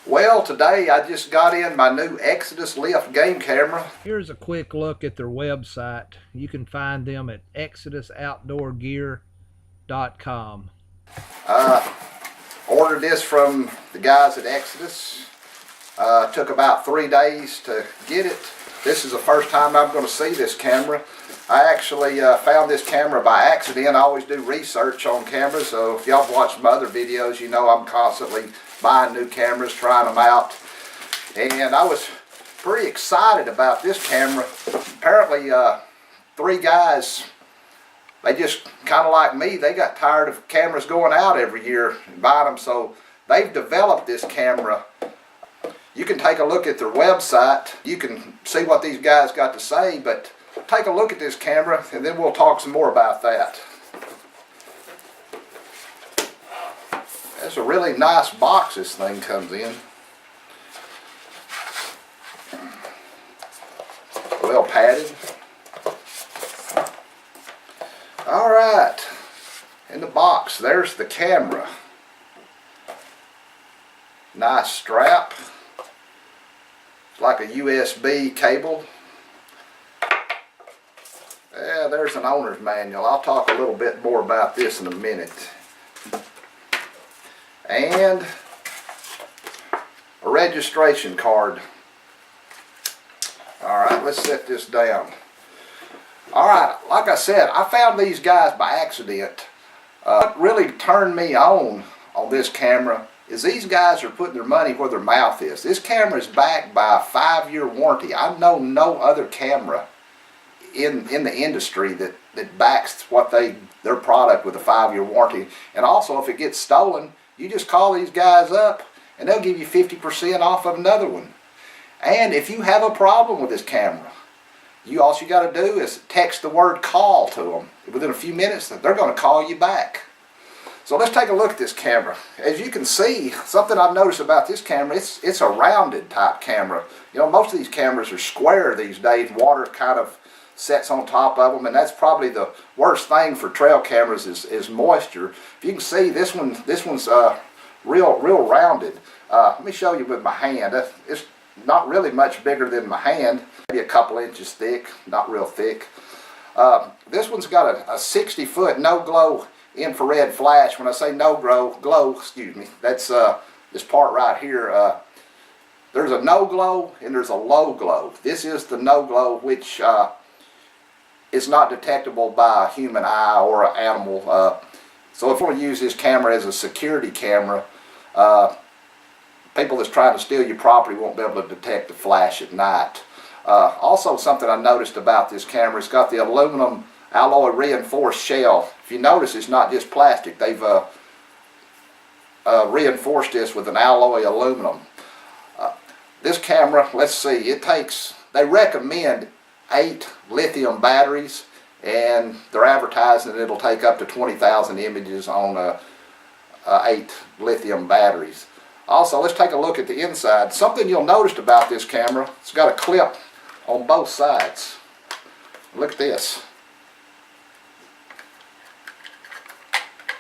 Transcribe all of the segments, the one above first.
Well, today I just got in my new Exodus Lift game camera. Here's a quick look at their website. You can find them at ExodusOutdoorGear.com. Ordered this from the guys at Exodus. Took about 3 days to get it. This is the first time I'm going to see this camera. I actually found this camera by accident. I always do research on cameras, so if y'all have watched my other videos, you know I'm constantly buying new cameras, trying them out. And I was pretty excited about this camera. Apparently, 3 guys, they just kind of like me, they got tired of cameras going out every year and buying them, so they've developed this camera. You can take a look at their website. You can see what these guys got to say, but take a look at this camera and then we'll talk some more about that. That's a really nice box this thing comes in. Well padded. Alright, in the box there's the camera. Nice strap. It's like a USB cable. Yeah, there's an owner's manual. I'll talk a little bit more about this in a minute. And a registration card. Alright, let's set this down. Alright, like I said, I found these guys by accident. What really turned me on this camera is these guys are putting their money where their mouth is. This camera is backed by a 5-year warranty. I know no other camera in the industry that backs their product with a 5-year warranty. And also, if it gets stolen, you just call these guys up and they'll give you 50% off of another one. And if you have a problem with this camera, all you got to do is text the word call to them. Within a few minutes, they're going to call you back. So let's take a look at this camera. As you can see, something I've noticed about this camera, it's a rounded type camera. You know, most of these cameras are square these days. Water kind of sets on top of them, and that's probably the worst thing for trail cameras is moisture. If you can see, this one's real rounded. Let me show you with my hand. It's not really much bigger than my hand, maybe a couple inches thick, not real thick. This one's got a 60-foot no-glow infrared flash. When I say no-glow, excuse me, that's this part right here. There's a no-glow and there's a low-glow. This is the no-glow, which is not detectable by a human eye or an animal. So if you want to use this camera as a security camera, people that's trying to steal your property won't be able to detect the flash at night. Also, something I noticed about this camera, it's got the aluminum alloy reinforced shell. If you notice, it's not just plastic. They've reinforced this with an alloy aluminum. This camera, let's see, they recommend 8 lithium batteries, and they're advertising that it'll take up to 20,000 images on 8 lithium batteries. Also, let's take a look at the inside. Something you'll notice about this camera, it's got a clip on both sides. Look at this.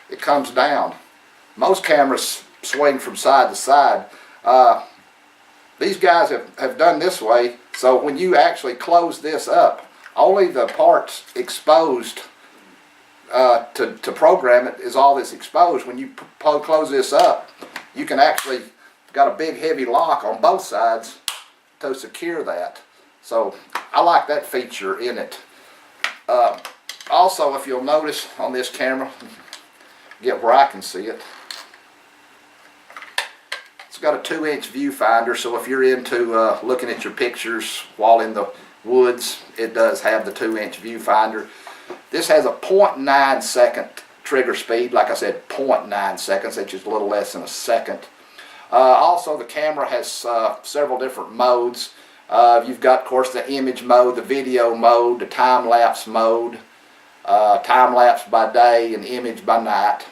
It comes down. Most cameras swing from side to side. These guys have done this way, so when you actually close this up, only the parts exposed to program it is all that's exposed. When you close this up, you can actually got a big heavy lock on both sides to secure that. So I like that feature in it. Also, if you'll notice on this camera, get where I can see it, it's got a 2-inch viewfinder, so if you're into looking at your pictures while in the woods, it does have the 2-inch viewfinder. This has a 0.9 second trigger speed. Like I said, 0.9 seconds, which is a little less than a second. Also, the camera has several different modes. You've got, of course, the image mode, the video mode, the time-lapse mode, time-lapse by day and image by night.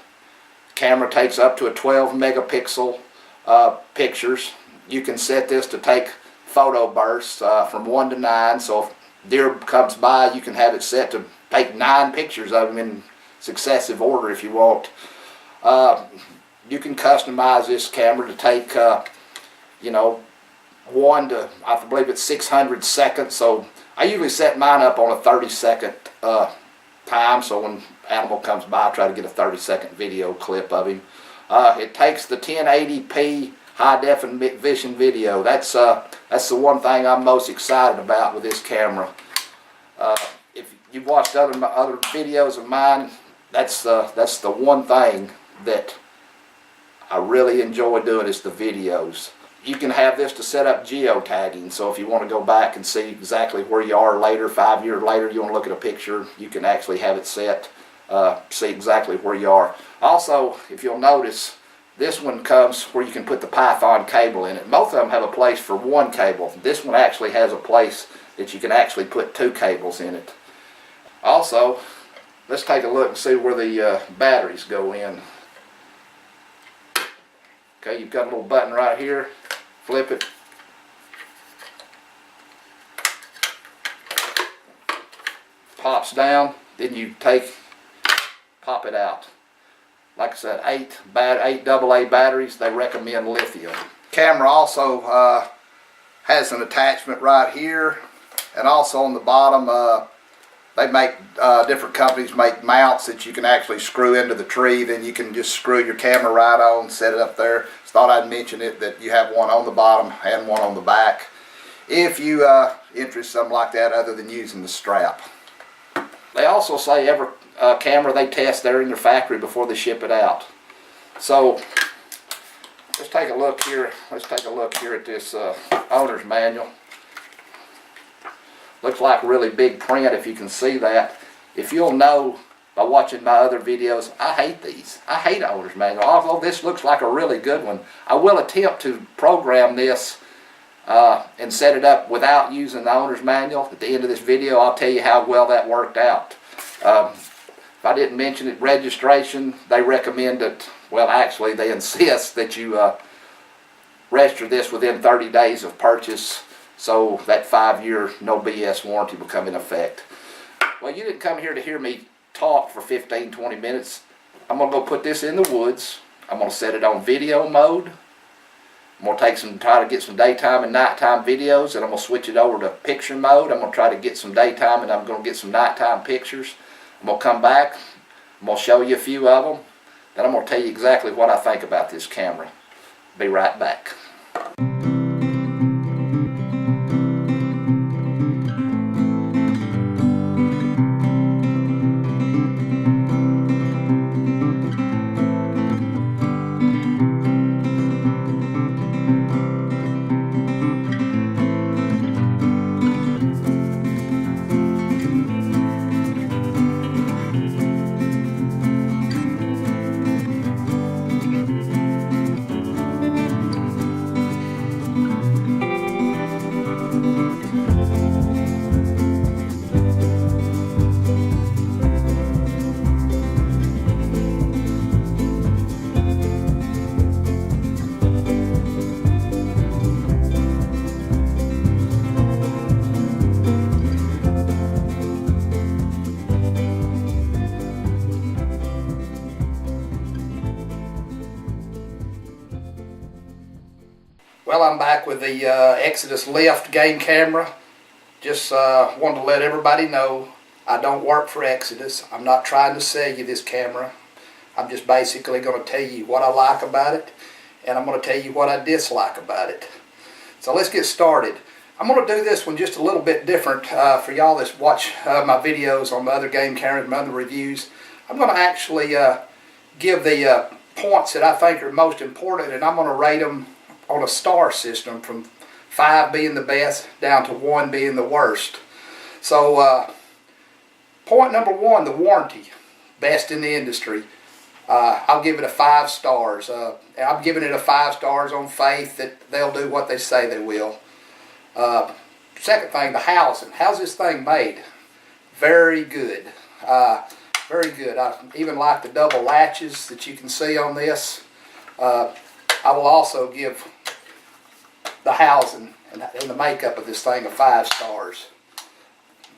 The camera takes up to a 12 megapixel pictures. You can set this to take photo bursts from 1 to 9, so if deer comes by, you can have it set to take 9 pictures of them in successive order if you want. You can customize this camera to take you know, 1 to, I believe it's 600 seconds. So I usually set mine up on a 30-second time, so when animal comes by, I try to get a 30-second video clip of him. It takes the 1080p high definition video. That's the one thing I'm most excited about with this camera. If you've watched other videos of mine, that's the one thing that I really enjoy doing is the videos. You can have this to set up geotagging, so if you want to go back and see exactly where you are later, 5 years later, you want to look at a picture, you can actually have it set, see exactly where you are. Also, if you'll notice, this one comes where you can put the Python cable in it. Both of them have a place for one cable. This one actually has a place that you can actually put 2 cables in it. Also, let's take a look and see where the batteries go in. Okay, you've got a little button right here. Flip it. Pops down. Then you pop it out. Like I said, 8 AA batteries. They recommend lithium. Camera also has an attachment right here, and also on the bottom. They make, different companies make mounts that you can actually screw into the tree. Then you can just screw your camera right on, set it up there. Just thought I'd mention it, that you have one on the bottom and one on the back, if you interest something like that other than using the strap. They also say every camera they test there in their factory before they ship it out. So let's take a look here. Let's take a look here at this owner's manual. Looks like really big print, if you can see that. If you'll know by watching my other videos, I hate these. I hate owner's manual. Although this looks like a really good one, I will attempt to program this and set it up without using the owner's manual. At the end of this video, I'll tell you how well that worked out. If I didn't mention it, registration, they recommend it. Well, actually, they insist that you register this within 30 days of purchase, so that 5-year no BS warranty will come in effect. Well, you didn't come here to hear me talk for 15-20 minutes. I'm going to go put this in the woods. I'm going to set it on video mode. I'm going to try to get some daytime and nighttime videos, and I'm going to switch it over to picture mode. I'm going to try to get some daytime, and I'm going to get some nighttime pictures. I'm going to come back. I'm going to show you a few of them. Then I'm going to tell you exactly what I think about this camera. Be right back. Well, I'm back with the Exodus Lift game camera. Just wanted to let everybody know I don't work for Exodus. I'm not trying to sell you this camera. I'm just basically going to tell you what I like about it, and I'm going to tell you what I dislike about it. So let's get started. I'm going to do this one just a little bit different for y'all that watch my videos on my other game cameras, my other reviews. I'm going to actually give the points that I think are most important, and I'm going to rate them on a star system, from 5 being the best down to 1 being the worst. So point number 1, the warranty, best in the industry. I'll give it a 5 stars. I'm giving it a 5 stars on faith that they'll do what they say they will. Second thing, the housing. How's this thing made? Very good. Very good. I even like the double latches that you can see on this. I will also give the housing and the makeup of this thing a 5 stars.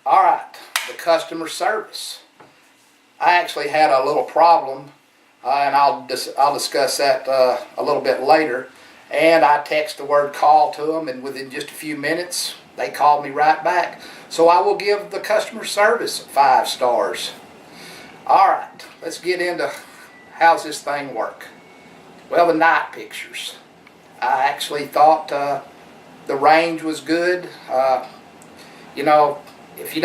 Alright, the customer service. I actually had a little problem, and I'll discuss that a little bit later. And I text the word call to them, and within just a few minutes, they called me right back. So I will give the customer service 5 stars. All right, let's get into how's this thing work. Well, the night pictures. I actually thought the range was good. You know, if you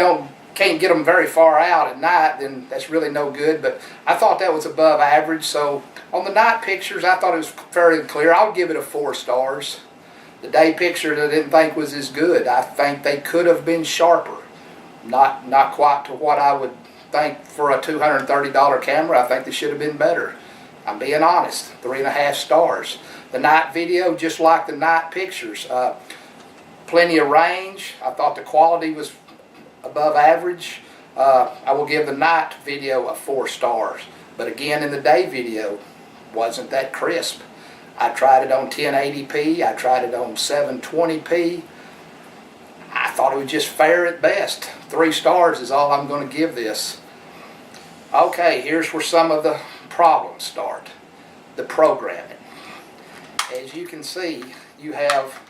can't get them very far out at night, then that's really no good. But I thought that was above average. So on the night pictures, I thought it was fairly clear. I would give it a 4 stars. The day pictures I didn't think was as good. I think they could have been sharper. Not quite to what I would think for a $230 camera. I think they should have been better. I'm being honest. 3.5 stars. The night video, just like the night pictures. Plenty of range. I thought the quality was above average. I will give the night video a 4 stars. But again, in the day video, wasn't that crisp. I tried it on 1080p. I tried it on 720p. I thought it was just fair at best. 3 stars is all I'm going to give this. Okay, here's where some of the problems start. The programming. As you can see, you have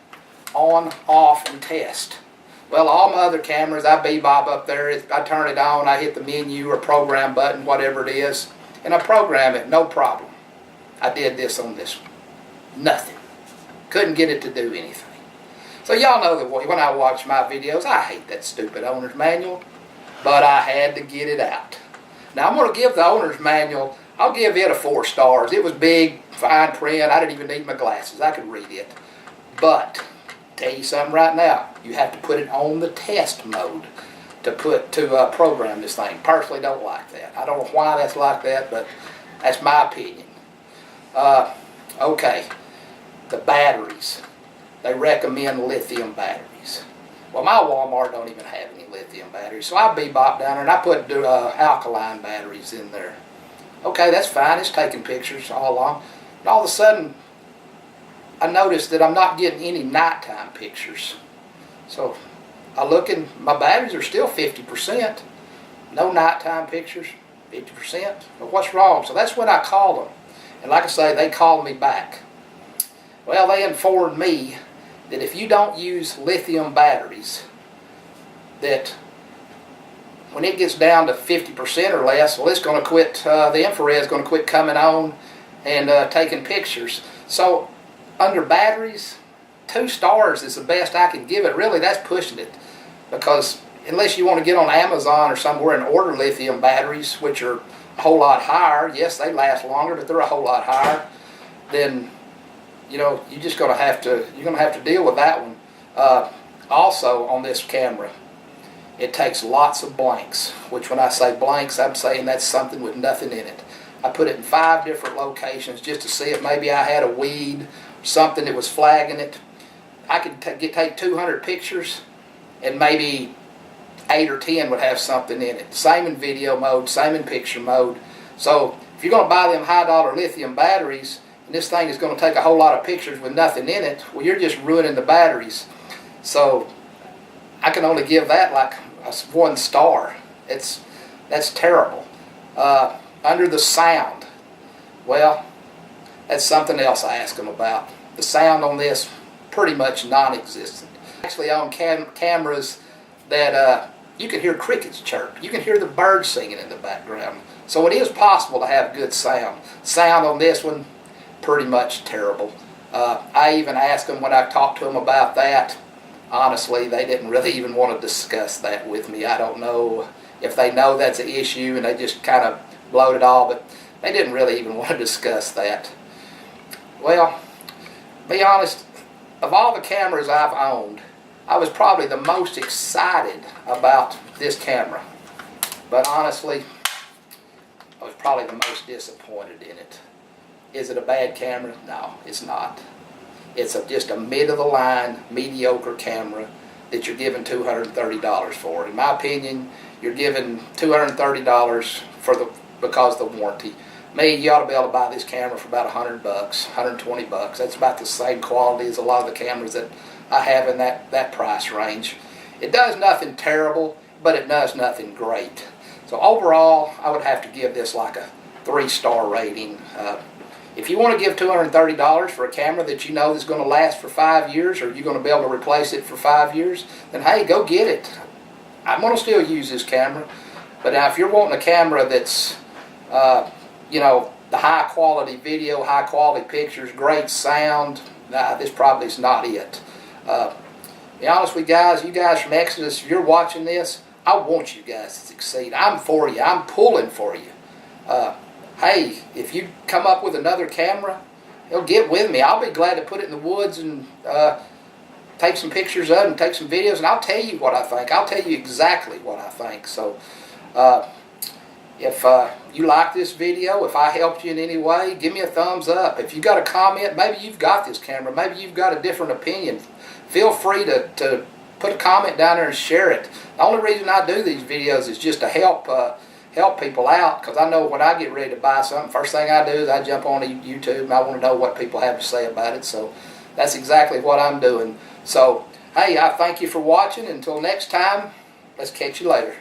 on, off, and test. Well, all my other cameras, I bebop up there. I turn it on, I hit the menu or program button, whatever it is, and I program it, no problem. I did this on this one. Nothing. Couldn't get it to do anything. So y'all know that when I watch my videos, I hate that stupid owner's manual, but I had to get it out. Now I'm going to give the owner's manual, I'll give it a 4 stars. It was big, fine print. I didn't even need my glasses. I could read it. But tell you something right now, you have to put it on the test mode to program this thing. Personally, don't like that. I don't know why that's like that, but that's my opinion. Okay, the batteries. They recommend lithium batteries. Well, my Walmart don't even have any lithium batteries, so I bebop down there and I put alkaline batteries in there. Okay, that's fine. It's taking pictures all along. And all of a sudden, I noticed that I'm not getting any nighttime pictures. So I look and my batteries are still 50%. No nighttime pictures, 50%. But what's wrong? So that's when I call them. And like I say, they called me back. Well, they informed me that if you don't use lithium batteries, that when it gets down to 50% or less, well, it's going to quit, the infrared is going to quit coming on and taking pictures. So under batteries, 2 stars is the best I can give it. Really, that's pushing it, because unless you want to get on Amazon or somewhere and order lithium batteries, which are a whole lot higher, yes, they last longer, but they're a whole lot higher, then you know you're going to have to deal with that one. Also on this camera, it takes lots of blanks, which when I say blanks, I'm saying that's something with nothing in it. I put it in 5 different locations just to see if maybe I had a weed, something that was flagging it. I could take 200 pictures and maybe 8 or 10 would have something in it. Same in video mode, same in picture mode. So if you're going to buy them high-dollar lithium batteries, and this thing is going to take a whole lot of pictures with nothing in it, well, you're just ruining the batteries. So I can only give that like a 1 star. That's terrible. Under the sound, well, that's something else I ask them about. The sound on this, pretty much non-existent. Actually on cameras that you can hear crickets chirp. You can hear the birds singing in the background. So it is possible to have good sound. Sound on this one, pretty much terrible. I even asked them when I talked to them about that. Honestly, they didn't really even want to discuss that with me. I don't know if they know that's an issue and they just kind of blowed it all, but they didn't really even want to discuss that. Well, be honest, of all the cameras I've owned, I was probably the most excited about this camera. But honestly, I was probably the most disappointed in it. Is it a bad camera? No, it's not. It's just a mid-of-the-line, mediocre camera that you're giving $230 for. In my opinion, you're giving $230 because of the warranty. Me, you ought to be able to buy this camera for about $100, $120. That's about the same quality as a lot of the cameras that I have in that price range. It does nothing terrible, but it does nothing great. So overall, I would have to give this like a 3-star rating. If you want to give $230 for a camera that you know is going to last for 5 years, or you're going to be able to replace it for 5 years, then hey, go get it. I'm going to still use this camera. But now if you're wanting a camera that's, you know, the high quality video, high quality pictures, great sound, nah, this probably is not it. Be honest with you guys from Exodus, if you're watching this, I want you guys to succeed. I'm for you. I'm pulling for you. Hey, if you come up with another camera, get with me. I'll be glad to put it in the woods and take some pictures of it and take some videos, and I'll tell you what I think. I'll tell you exactly what I think. So if you like this video, if I helped you in any way, give me a thumbs up. If you got a comment, maybe you've got this camera, maybe you've got a different opinion, feel free to put a comment down there and share it. The only reason I do these videos is just to help people out, because I know when I get ready to buy something, first thing I do is I jump on YouTube and I want to know what people have to say about it. So that's exactly what I'm doing. So hey, I thank you for watching. Until next time, let's catch you later.